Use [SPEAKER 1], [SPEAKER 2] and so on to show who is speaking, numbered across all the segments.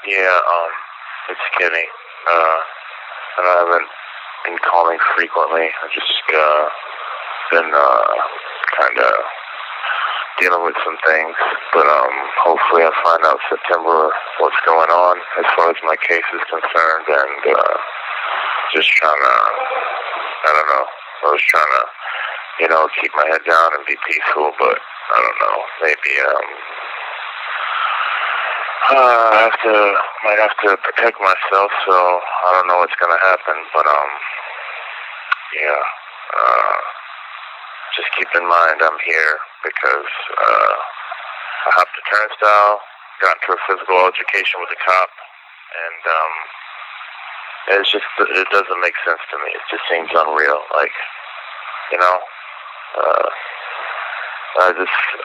[SPEAKER 1] Yeah, it's Kenny. And I haven't been calling frequently. I've just been kind of dealing with some things. But hopefully I'll find out September what's going on as far as my case is concerned. And just trying to, I don't know, I was trying to, keep my head down and be peaceful, but I don't know, maybe might have to protect myself, so I don't know what's gonna happen, but just keep in mind I'm here because I hopped the turnstile, got into a physical altercation with a cop, and it doesn't make sense to me. It just seems unreal,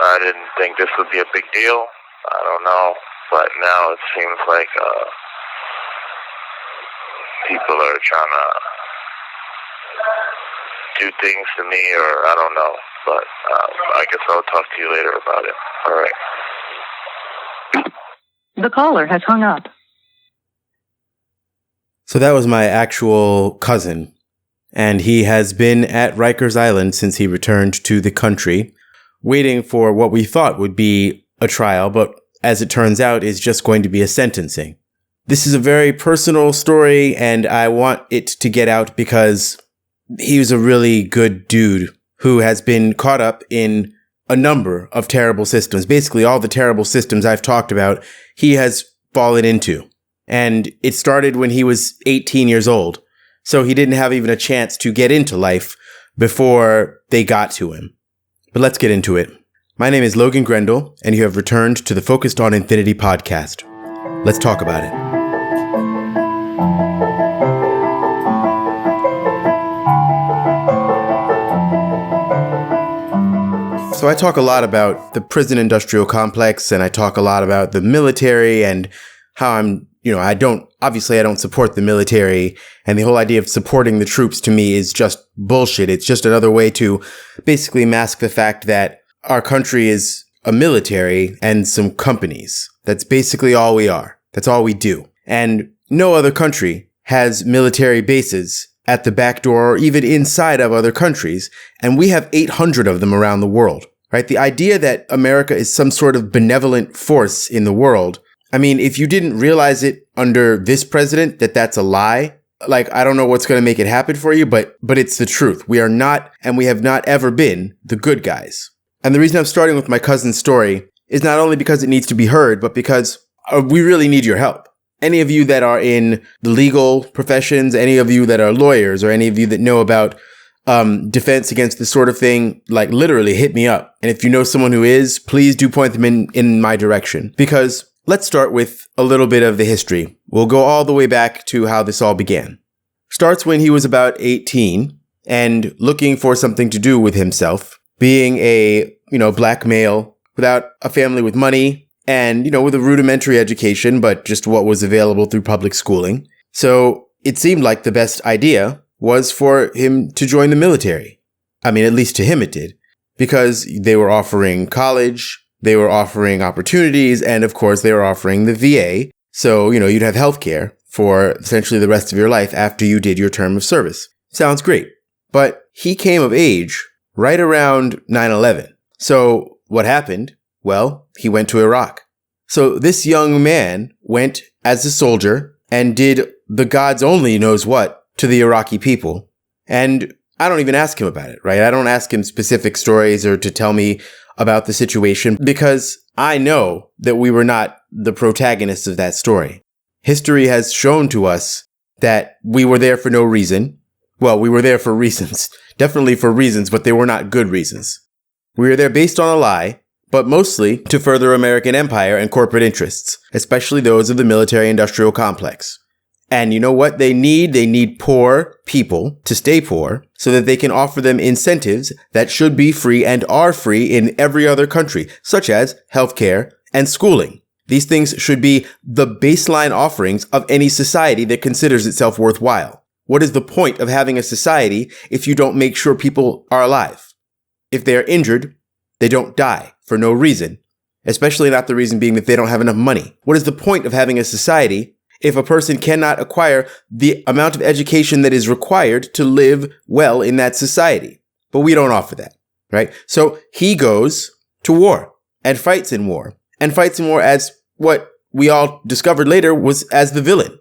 [SPEAKER 1] I didn't think this would be a big deal. I don't know. But now it seems like people are trying to do things to me, or I don't know. But I guess I'll talk to you later about it. All right.
[SPEAKER 2] The caller has hung up.
[SPEAKER 3] So that was my actual cousin, and he has been at Rikers Island since he returned to the country, waiting for what we thought would be a trial, but as it turns out, is just going to be a sentencing. This is a very personal story, and I want it to get out because he was a really good dude who has been caught up in a number of terrible systems. Basically, all the terrible systems I've talked about, he has fallen into. And it started when he was 18 years old. So he didn't have even a chance to get into life before they got to him. But let's get into it. My name is Logan Grendel, and you have returned to the Focused on Infinity podcast. Let's talk about it. So I talk a lot about the prison industrial complex, and I talk a lot about the military and how I don't support the military, and the whole idea of supporting the troops to me is just bullshit. It's just another way to basically mask the fact that our country is a military and some companies. That's basically all we are. That's all we do. And no other country has military bases at the back door or even inside of other countries. And we have 800 of them around the world, right? The idea that America is some sort of benevolent force in the world. I mean, if you didn't realize it under this president, that's a lie. I don't know what's going to make it happen for you, but it's the truth. We are not, and we have not ever been, the good guys. And the reason I'm starting with my cousin's story is not only because it needs to be heard, but because we really need your help. Any of you that are in the legal professions, any of you that are lawyers, or any of you that know about defense against this sort of thing, literally hit me up. And if you know someone who is, please do point them in my direction. Because let's start with a little bit of the history. We'll go all the way back to how this all began. Starts when he was about 18 and looking for something to do with himself. Being a, black male without a family with money and, with a rudimentary education, but just what was available through public schooling. So it seemed like the best idea was for him to join the military. I mean, at least to him it did, because they were offering college, they were offering opportunities, and of course they were offering the VA. So, you'd have healthcare for essentially the rest of your life after you did your term of service. Sounds great. But he came of age right around 9/11. So what happened? Well, he went to Iraq. So this young man went as a soldier and did the God's only knows what to the Iraqi people. And I don't even ask him about it, right? I don't ask him specific stories or to tell me about the situation because I know that we were not the protagonists of that story. History has shown to us that we were there for no reason. Well, we were there for reasons. Definitely for reasons, but they were not good reasons. We were there based on a lie, but mostly to further American empire and corporate interests, especially those of the military-industrial complex. And you know what they need? They need poor people to stay poor so that they can offer them incentives that should be free and are free in every other country, such as healthcare and schooling. These things should be the baseline offerings of any society that considers itself worthwhile. What is the point of having a society if you don't make sure people are alive? If they are injured, they don't die for no reason. especially not the reason being that they don't have enough money. What is the point of having a society if a person cannot acquire the amount of education that is required to live well in that society? But we don't offer that, right? So he goes to war and fights in war as what we all discovered later was as the villain.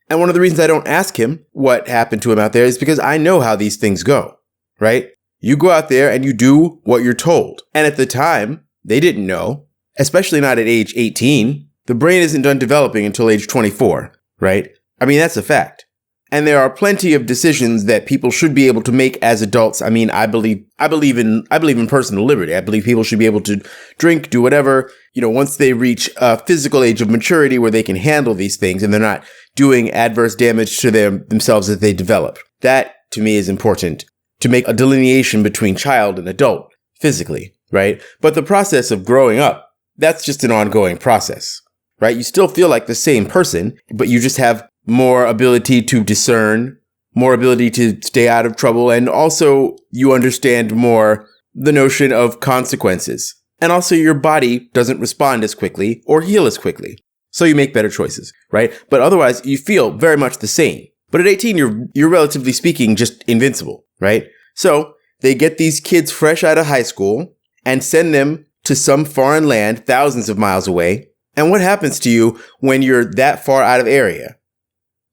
[SPEAKER 3] And one of the reasons I don't ask him what happened to him out there is because I know how these things go, right? You go out there and you do what you're told. And at the time, they didn't know, especially not at age 18. The brain isn't done developing until age 24, right? I mean, that's a fact. And there are plenty of decisions that people should be able to make as adults. I mean, I believe in personal liberty. I believe people should be able to drink, do whatever, once they reach a physical age of maturity where they can handle these things and they're not doing adverse damage to themselves as they develop. That, to me, is important to make a delineation between child and adult physically, right? But the process of growing up, that's just an ongoing process, right? You still feel like the same person, but you just have more ability to discern, more ability to stay out of trouble, and also you understand more the notion of consequences. And also your body doesn't respond as quickly or heal as quickly. So you make better choices, right? But otherwise, you feel very much the same. But at 18, you're relatively speaking just invincible, right? So they get these kids fresh out of high school and send them to some foreign land thousands of miles away. And what happens to you when you're that far out of area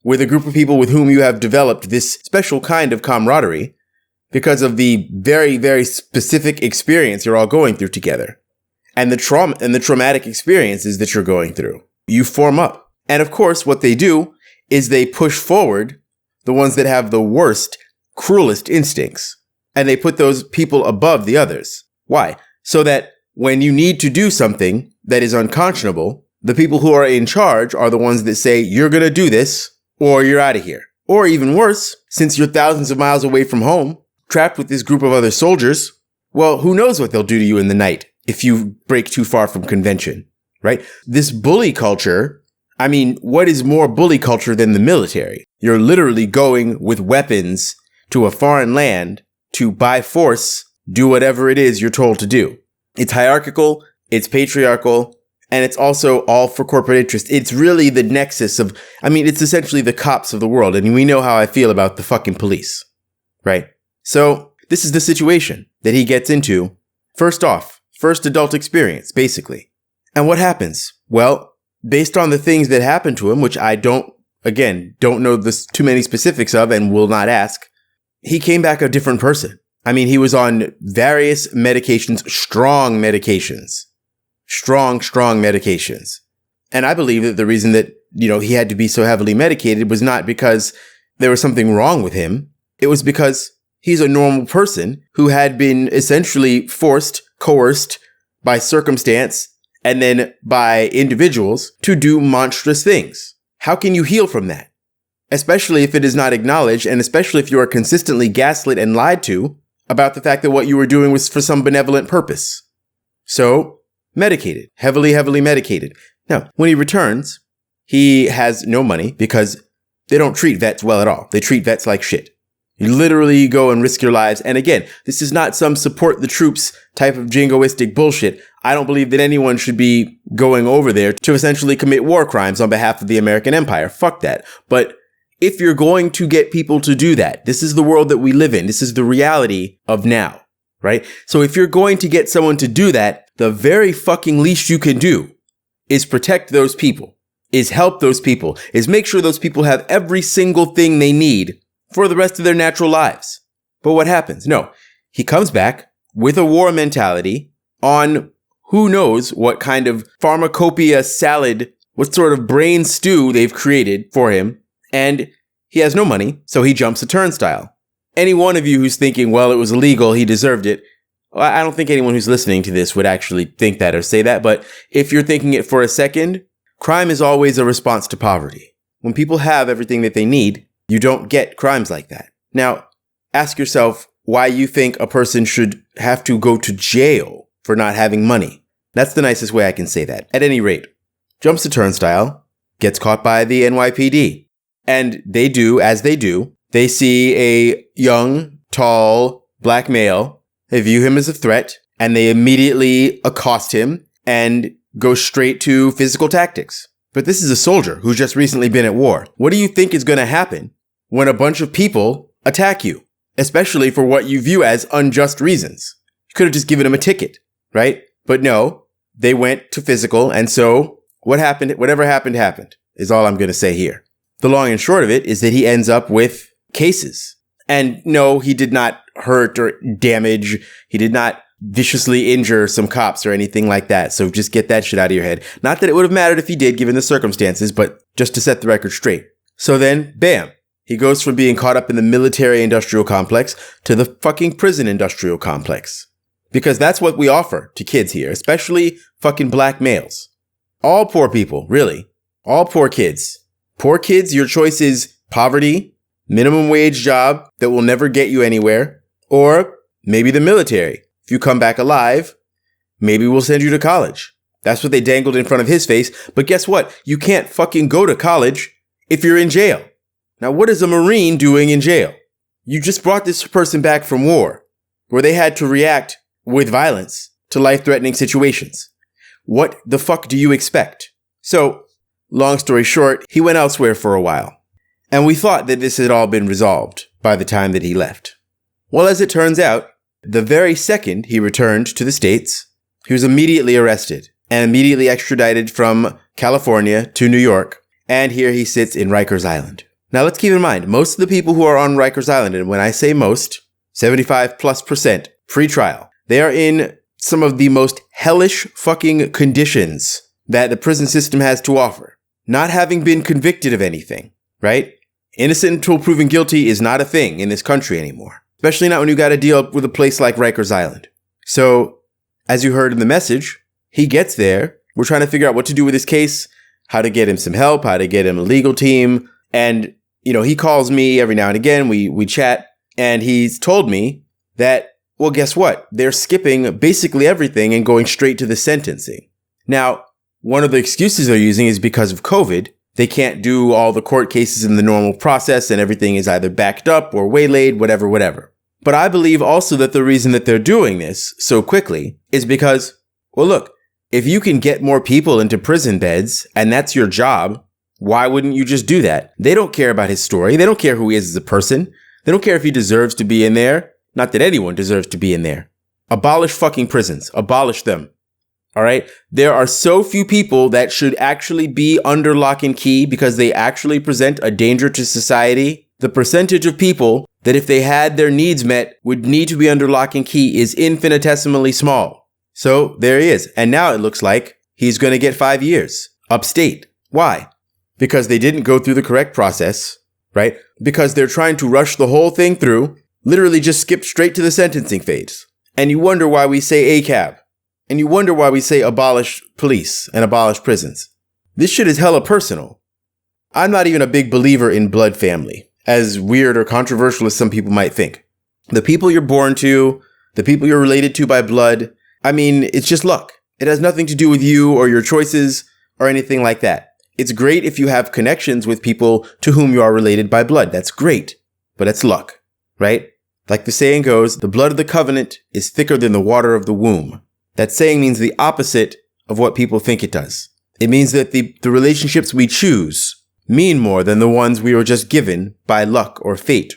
[SPEAKER 3] with a group of people with whom you have developed this special kind of camaraderie because of the very, very specific experience you're all going through together and the trauma and the traumatic experiences that you're going through? You form up. And of course, what they do is they push forward the ones that have the worst, cruelest instincts, and they put those people above the others. Why? So that when you need to do something that is unconscionable, the people who are in charge are the ones that say, you're going to do this or you're out of here. Or even worse, since you're thousands of miles away from home, trapped with this group of other soldiers, well, who knows what they'll do to you in the night if you break too far from convention, right? This bully culture, I mean, what is more bully culture than the military? You're literally going with weapons to a foreign land to, by force, do whatever it is you're told to do. It's hierarchical, it's patriarchal, and it's also all for corporate interest. It's really the nexus of, it's essentially the cops of the world. And we know how I feel about the fucking police, right? So this is the situation that he gets into. First off, first adult experience, basically. And what happens? Well, based on the things that happened to him, which I don't know too many specifics of and will not ask, he came back a different person. He was on various medications, strong medications. And I believe that the reason that, he had to be so heavily medicated was not because there was something wrong with him. It was because he's a normal person who had been essentially forced, coerced by circumstance and then by individuals to do monstrous things. How can you heal from that? Especially if it is not acknowledged, and especially if you are consistently gaslit and lied to about the fact that what you were doing was for some benevolent purpose. So, medicated, heavily medicated. Now, when he returns, he has no money because they don't treat vets well at all. They treat vets like shit. You literally go and risk your lives. And again, this is not some support the troops type of jingoistic bullshit. I don't believe that anyone should be going over there to essentially commit war crimes on behalf of the American empire. Fuck that. But if you're going to get people to do that, this is the world that we live in. This is the reality of now, right? So if you're going to get someone to do that, the very fucking least you can do is protect those people, is help those people, is make sure those people have every single thing they need for the rest of their natural lives. But what happens? No, he comes back with a war mentality on who knows what kind of pharmacopoeia salad, what sort of brain stew they've created for him. And he has no money, so he jumps a turnstile. Any one of you who's thinking, well, it was illegal, he deserved it. Well, I don't think anyone who's listening to this would actually think that or say that. But if you're thinking it for a second, crime is always a response to poverty. When people have everything that they need, you don't get crimes like that. Now, ask yourself why you think a person should have to go to jail for not having money. That's the nicest way I can say that. At any rate, jumps a turnstile, gets caught by the NYPD. And they do, as they do, they see a young, tall, black male. They view him as a threat, and they immediately accost him and go straight to physical tactics. But this is a soldier who's just recently been at war. What do you think is going to happen when a bunch of people attack you, especially for what you view as unjust reasons? You could have just given him a ticket, right? But no, they went to physical. And so whatever happened, is all I'm going to say here. The long and short of it is that he ends up with cases. And no, he did not hurt or damage. He did not viciously injure some cops or anything like that. So just get that shit out of your head. Not that it would have mattered if he did, given the circumstances, but just to set the record straight. So then, bam, he goes from being caught up in the military-industrial complex to the fucking prison-industrial complex. Because that's what we offer to kids here, especially fucking black males. All poor people, really. All poor kids. Poor kids, your choice is poverty, minimum wage job that will never get you anywhere, or maybe the military. If you come back alive, maybe we'll send you to college. That's what they dangled in front of his face. But guess what? You can't fucking go to college if you're in jail. Now, what is a Marine doing in jail? You just brought this person back from war, where they had to react with violence to life-threatening situations. What the fuck do you expect? So, long story short, he went elsewhere for a while. And we thought that this had all been resolved by the time that he left. Well, as it turns out, the very second he returned to the States, he was immediately arrested and immediately extradited from California to New York. And here he sits in Rikers Island. Now, let's keep in mind, most of the people who are on Rikers Island, and when I say most, 75+% free trial, they are in some of the most hellish fucking conditions that the prison system has to offer. Not having been convicted of anything, right? Innocent until proven guilty is not a thing in this country anymore. Especially not when you got to deal with a place like Rikers Island. So, as you heard in the message, he gets there. We're trying to figure out what to do with his case, how to get him some help, how to get him a legal team. And, he calls me every now and again. We chat. And he's told me that, well, guess what? They're skipping basically everything and going straight to the sentencing. Now, one of the excuses they're using is because of COVID. They can't do all the court cases in the normal process and everything is either backed up or waylaid, whatever. But I believe also that the reason that they're doing this so quickly is because, well, look, if you can get more people into prison beds and that's your job, why wouldn't you just do that? They don't care about his story. They don't care who he is as a person. They don't care if he deserves to be in there. Not that anyone deserves to be in there. Abolish fucking prisons. Abolish them. All right. There are so few people that should actually be under lock and key because they actually present a danger to society. The percentage of people that if they had their needs met would need to be under lock and key is infinitesimally small. So there he is. And now it looks like he's going to get 5 years upstate. Why? Because they didn't go through the correct process, right? Because they're trying to rush the whole thing through, literally just skip straight to the sentencing phase. And you wonder why we say ACAB. And you wonder why we say abolish police and abolish prisons. This shit is hella personal. I'm not even a big believer in blood family, as weird or controversial as some people might think. The people you're born to, the people you're related to by blood, I mean, it's just luck. It has nothing to do with you or your choices or anything like that. It's great if you have connections with people to whom you are related by blood. That's great, but it's luck, right? Like the saying goes, the blood of the covenant is thicker than the water of the womb. That saying means the opposite of what people think it does. It means that the relationships we choose mean more than the ones we were just given by luck or fate.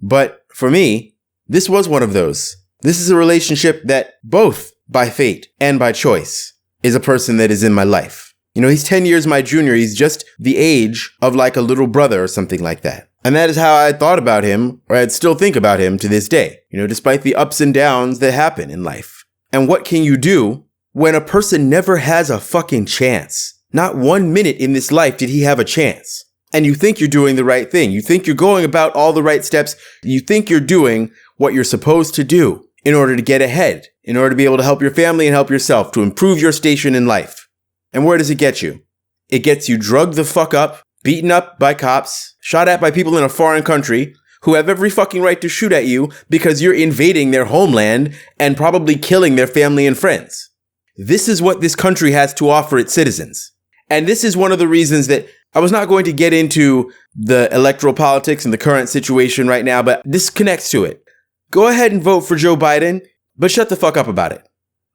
[SPEAKER 3] But for me, this was one of those. This is a relationship that both by fate and by choice is a person that is in my life. He's 10 years my junior. He's just the age of like a little brother or something like that. And that is how I thought about him, or I'd still think about him to this day, despite the ups and downs that happen in life. And what can you do when a person never has a fucking chance? Not 1 minute in this life did he have a chance. And you think you're doing the right thing. You think you're going about all the right steps. You think you're doing what you're supposed to do in order to get ahead, in order to be able to help your family and help yourself, to improve your station in life. And where does it get you? It gets you drugged the fuck up, beaten up by cops, shot at by people in a foreign country who have every fucking right to shoot at you because you're invading their homeland and probably killing their family and friends. This is what this country has to offer its citizens. And this is one of the reasons that I was not going to get into the electoral politics and the current situation right now, but this connects to it. Go ahead and vote for Joe Biden, but shut the fuck up about it.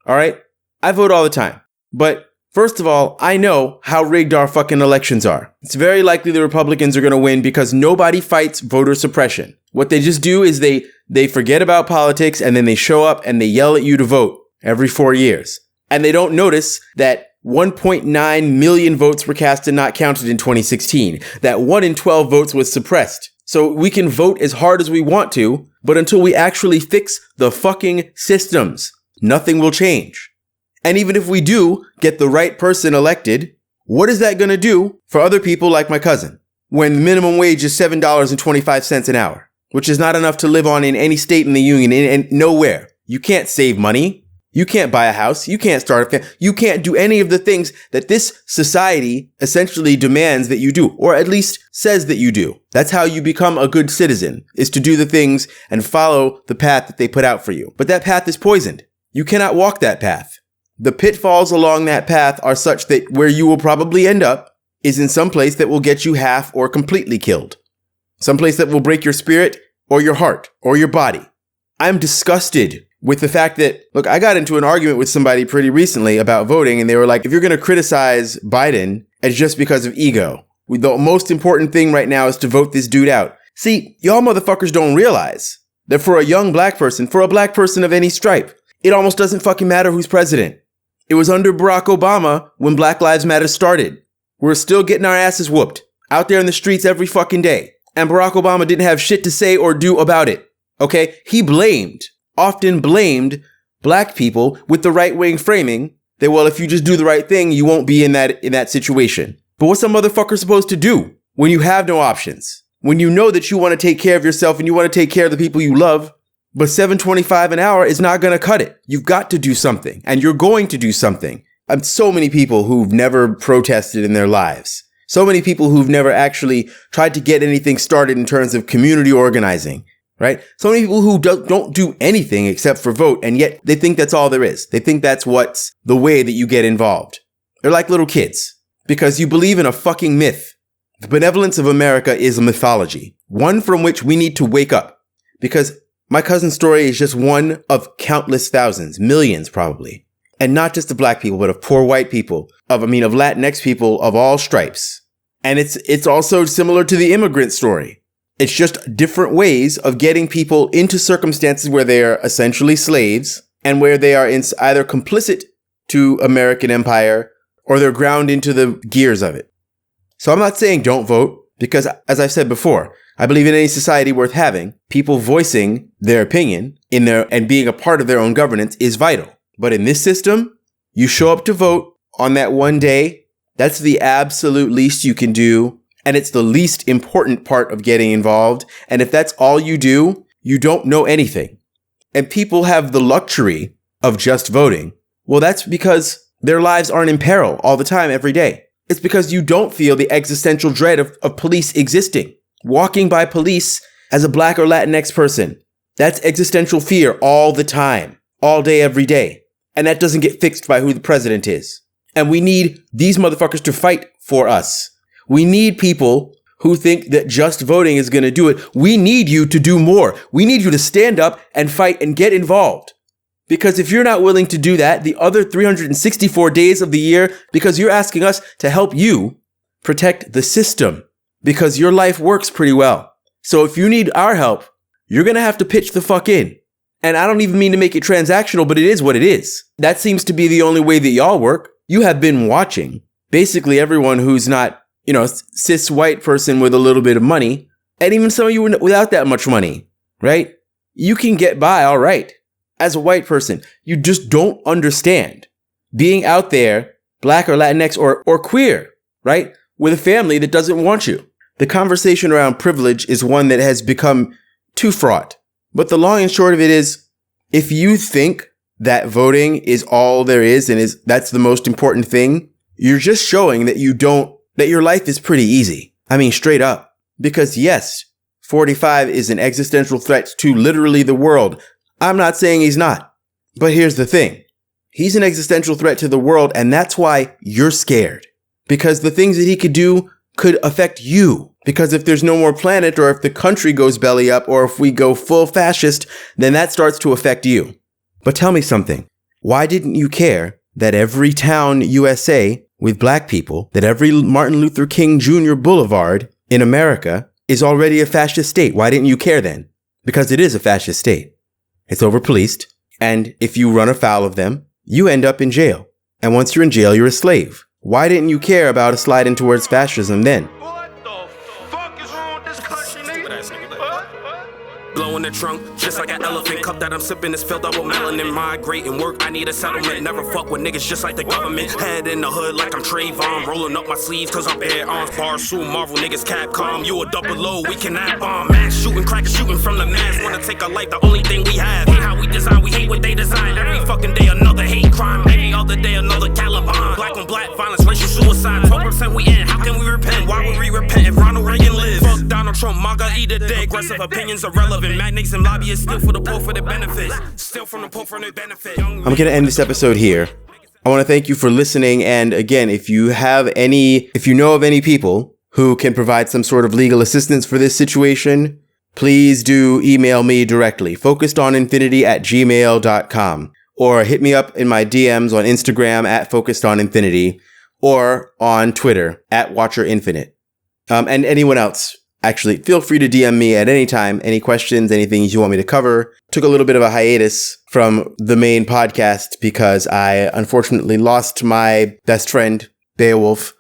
[SPEAKER 3] All right? I vote all the time. But first of all, I know how rigged our fucking elections are. It's very likely the Republicans are going to win because nobody fights voter suppression. What they just do is they forget about politics and then they show up and they yell at you to vote every 4 years. And they don't notice that 1.9 million votes were cast and not counted in 2016. That 1 in 12 votes was suppressed. So we can vote as hard as we want to, but until we actually fix the fucking systems, nothing will change. And even if we do get the right person elected, what is that going to do for other people like my cousin? When the minimum wage is $7.25 an hour, which is not enough to live on in any state in the union and nowhere. You can't save money. You can't buy a house. You can't start a family. You can't do any of the things that this society essentially demands that you do, or at least says that you do. That's how you become a good citizen, is to do the things and follow the path that they put out for you. But that path is poisoned. You cannot walk that path. The pitfalls along that path are such that where you will probably end up is in some place that will get you half or completely killed. Some place that will break your spirit or your heart or your body. I'm disgusted with the fact that, look, I got into an argument with somebody pretty recently about voting, and they were like, if you're going to criticize Biden, it's just because of ego. The most important thing right now is to vote this dude out. See, y'all motherfuckers don't realize that for a young black person, for a black person of any stripe, it almost doesn't fucking matter who's president. It was under Barack Obama when Black Lives Matter started. We're still getting our asses whooped out there in the streets every fucking day. And Barack Obama didn't have shit to say or do about it. Okay? He often blamed black people with the right-wing framing that, well, if you just do the right thing, you won't be in that situation. But what's some motherfucker supposed to do when you have no options? When you know that you want to take care of yourself and you want to take care of the people you love, but $7.25 an hour is not going to cut it. You've got to do something, and you're going to do something. So many people who've never protested in their lives. So many people who've never actually tried to get anything started in terms of community organizing. Right? So many people who don't do anything except for vote, and yet they think that's all there is. They think that's what's the way that you get involved. They're like little kids because you believe in a fucking myth. The benevolence of America is a mythology, one from which we need to wake up, because my cousin's story is just one of countless thousands, millions probably, and not just of black people, but of poor white people, of Latinx people of all stripes. And it's also similar to the immigrant story. It's just different ways of getting people into circumstances where they are essentially slaves and where they are either complicit to American empire or they're ground into the gears of it. So I'm not saying don't vote because, as I've said before, I believe in any society worth having, people voicing their opinion and being a part of their own governance is vital. But in this system, you show up to vote on that one day. That's the absolute least you can do. And it's the least important part of getting involved. And if that's all you do, you don't know anything. And people have the luxury of just voting. Well, that's because their lives aren't in peril all the time, every day. It's because you don't feel the existential dread of police existing. Walking by police as a black or Latinx person, that's existential fear all the time, all day, every day. And that doesn't get fixed by who the president is. And we need these motherfuckers to fight for us. We need people who think that just voting is going to do it. We need you to do more. We need you to stand up and fight and get involved. Because if you're not willing to do that, the other 364 days of the year, because you're asking us to help you protect the system, because your life works pretty well. So if you need our help, you're going to have to pitch the fuck in. And I don't even mean to make it transactional, but it is what it is. That seems to be the only way that y'all work. You have been watching basically everyone who's not, cis white person with a little bit of money, and even some of you without that much money, right? You can get by all right as a white person. You just don't understand being out there, black or Latinx or queer, right? With a family that doesn't want you. The conversation around privilege is one that has become too fraught. But the long and short of it is, if you think that voting is all there is and that's the most important thing, you're just showing that that your life is pretty easy. I mean, straight up. Because yes, 45 is an existential threat to literally the world. I'm not saying he's not. But here's the thing. He's an existential threat to the world, and that's why you're scared. Because the things that he could do could affect you. Because if there's no more planet, or if the country goes belly up, or if we go full fascist, then that starts to affect you. But tell me something. Why didn't you care that every town USA with black people, that every Martin Luther King Jr. Boulevard in America is already a fascist state? Why didn't you care then? Because it is a fascist state. It's over-policed, and if you run afoul of them, you end up in jail. And once you're in jail, you're a slave. Why didn't you care about a slide in towards fascism then?
[SPEAKER 4] Blow in the trunk, just like an elephant. Cup that I'm sipping is filled up with melanin. Migrate and work, I need a settlement. Never fuck with niggas just like the government. Head in the hood like I'm Trayvon. Rolling up my sleeves cause I'm bare arms. Barstool, Marvel, niggas Capcom. You a double low, we cannot bomb. Mass shooting, crackers shooting from the mass. Wanna take a life, the only thing we have. Hate how we design, we hate what they design. Every fucking day another hate crime. Every other day another Caliban. Black on black violence, racial suicide. 12% we in, how can we repent? Why would we repent if Ronald Reagan lived? Fuck Donald Trump, MAGA either day. Aggressive opinions irrelevant. Magnates and lobbyists steal for the poor for their benefits. Steal from the poor for their benefit.
[SPEAKER 3] I'm going to end this episode here. I want to thank you for listening. And again, if you know of any people who can provide some sort of legal assistance for this situation, please do email me directly, focusedoninfinity@gmail.com, or hit me up in my DMs on Instagram @focusedoninfinity, or on Twitter @WatcherInfinite. And anyone else, actually, feel free to DM me at any time, any questions, anything you want me to cover. Took a little bit of a hiatus from the main podcast because I unfortunately lost my best friend, Beowulf,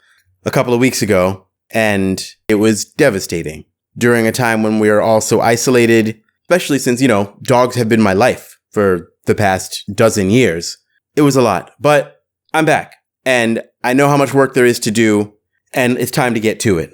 [SPEAKER 3] a couple of weeks ago, and it was devastating during a time when we are all so isolated, especially since, dogs have been my life for the past dozen years. It was a lot, but I'm back, and I know how much work there is to do, and it's time to get to it.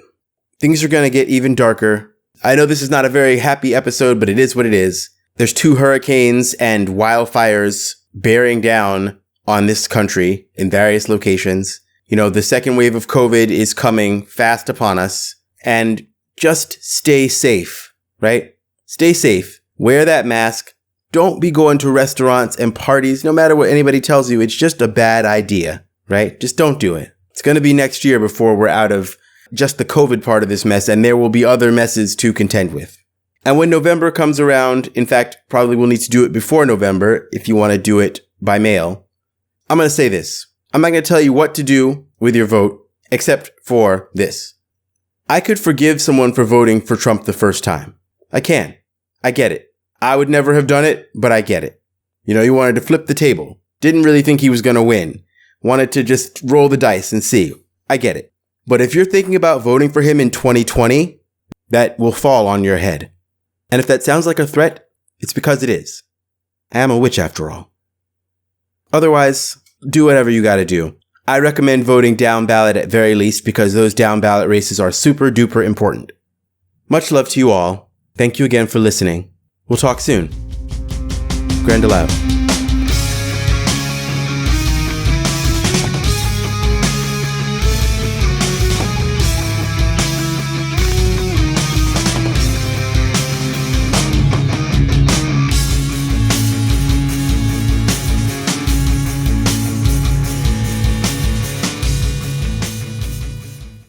[SPEAKER 3] Things are going to get even darker. I know this is not a very happy episode, but it is what it is. There's 2 hurricanes and wildfires bearing down on this country in various locations. The second wave of COVID is coming fast upon us. And just stay safe, right? Stay safe. Wear that mask. Don't be going to restaurants and parties. No matter what anybody tells you, it's just a bad idea, right? Just don't do it. It's going to be next year before we're out of just the COVID part of this mess, and there will be other messes to contend with. And when November comes around, in fact, probably we'll need to do it before November if you want to do it by mail. I'm going to say this. I'm not going to tell you what to do with your vote, except for this. I could forgive someone for voting for Trump the first time. I can. I get it. I would never have done it, but I get it. You wanted to flip the table. Didn't really think he was going to win. Wanted to just roll the dice and see. I get it. But if you're thinking about voting for him in 2020, that will fall on your head. And if that sounds like a threat, it's because it is. I am a witch after all. Otherwise, do whatever you gotta do. I recommend voting down ballot at very least because those down ballot races are super duper important. Much love to you all. Thank you again for listening. We'll talk soon. Grendel out.